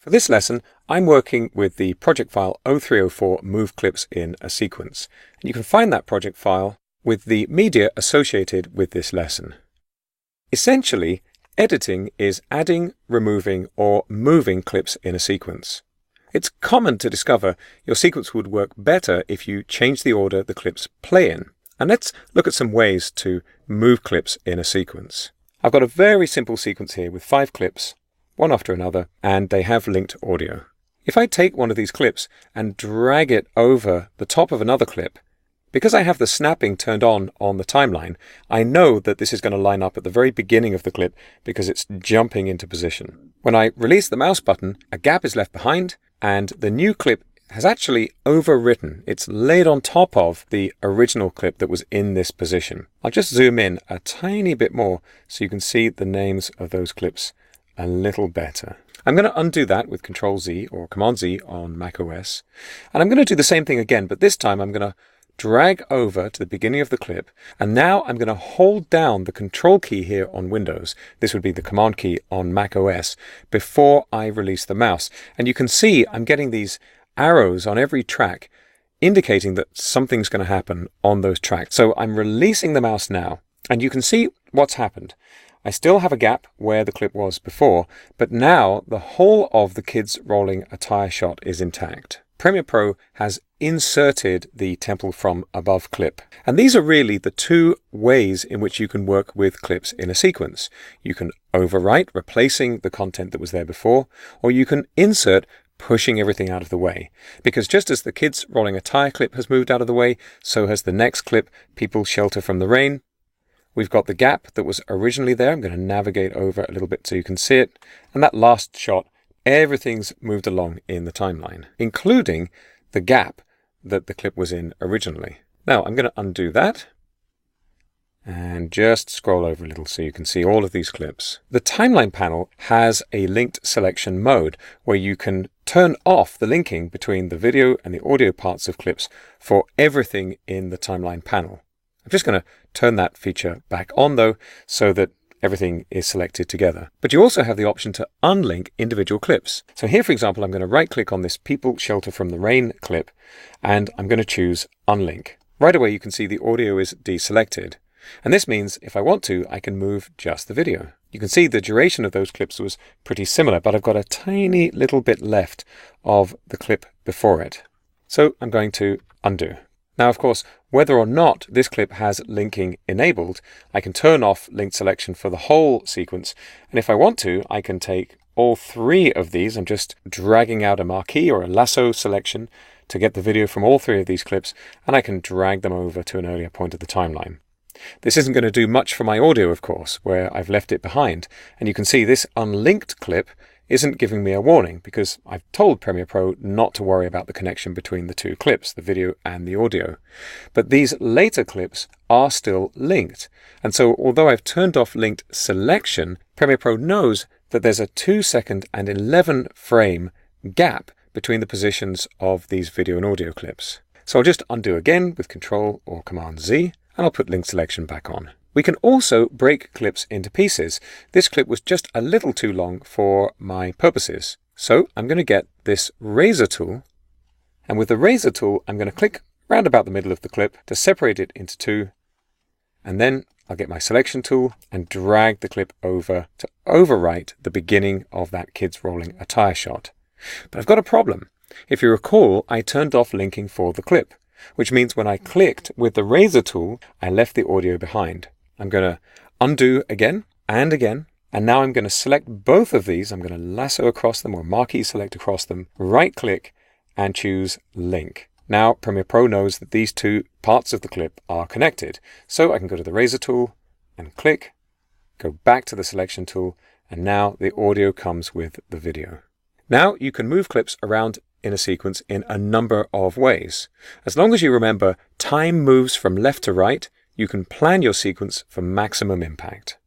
For this lesson, I'm working with the project file 0304 Move Clips in a Sequence. And you can find that project file with the media associated with this lesson. Essentially, editing is adding, removing, or moving clips in a sequence. It's common to discover your sequence would work better if you change the order the clips play in. And let's look at some ways to move clips in a sequence. I've got a very simple sequence here with 5 clips, one after another, and they have linked audio. If I take one of these clips and drag it over the top of another clip, because I have the snapping turned on the timeline, I know that this is going to line up at the very beginning of the clip because it's jumping into position. When I release the mouse button, a gap is left behind, and the new clip has actually overwritten. It's laid on top of the original clip that was in this position. I'll just zoom in a tiny bit more so you can see the names of those clips a little better. I'm going to undo that with Control Z or Command Z on macOS. And I'm going to do the same thing again, but this time I'm going to drag over to the beginning of the clip. And now I'm going to hold down the Control key here on Windows. This would be the Command key on macOS before I release the mouse. And you can see I'm getting these arrows on every track indicating that something's going to happen on those tracks. So I'm releasing the mouse now, and you can see what's happened. I still have a gap where the clip was before, but now the whole of the kids rolling a tire shot is intact. Premiere Pro has inserted the temple from above clip. And these are really the two ways in which you can work with clips in a sequence. You can overwrite, replacing the content that was there before, or you can insert, pushing everything out of the way. Because just as the kids rolling a tire clip has moved out of the way, so has the next clip, People Shelter from the Rain. We've got the gap that was originally there. I'm going to navigate over a little bit so you can see it. And that last shot, everything's moved along in the timeline, including the gap that the clip was in originally. Now I'm going to undo that and just scroll over a little so you can see all of these clips. The timeline panel has a linked selection mode where you can turn off the linking between the video and the audio parts of clips for everything in the timeline panel. I'm just going to turn that feature back on though, so that everything is selected together. But you also have the option to unlink individual clips. So here, for example, I'm going to right click on this People Shelter from the Rain clip, and I'm going to choose Unlink. Right away, you can see the audio is deselected. And this means if I want to, I can move just the video. You can see the duration of those clips was pretty similar, but I've got a tiny little bit left of the clip before it. So I'm going to undo. Now, of course, whether or not this clip has linking enabled, I can turn off linked selection for the whole sequence. And if I want to, I can take all 3 of these. I'm just dragging out a marquee or a lasso selection to get the video from all 3 of these clips, and I can drag them over to an earlier point of the timeline. This isn't going to do much for my audio, of course, where I've left it behind. And you can see this unlinked clip isn't giving me a warning because I've told Premiere Pro not to worry about the connection between the 2 clips, the video and the audio. But these later clips are still linked. And so although I've turned off linked selection, Premiere Pro knows that there's a 2-second and 11 frame gap between the positions of these video and audio clips. So I'll just undo again with Control or Command Z, and I'll put link selection back on. We can also break clips into pieces. This clip was just a little too long for my purposes. So I'm going to get this razor tool, and with the razor tool, I'm going to click round about the middle of the clip to separate it into 2, and then I'll get my selection tool and drag the clip over to overwrite the beginning of that kids rolling a tire shot. But I've got a problem. If you recall, I turned off linking for the clip, which means when I clicked with the razor tool, I left the audio behind. I'm going to undo again and again, and now I'm going to select both of these. I'm going to lasso across them or marquee select across them, right click and choose link. Now Premiere Pro knows that these 2 parts of the clip are connected. So I can go to the razor tool and click, go back to the selection tool, and now the audio comes with the video. Now you can move clips around in a sequence in a number of ways. As long as you remember time moves from left to right, you can plan your sequence for maximum impact.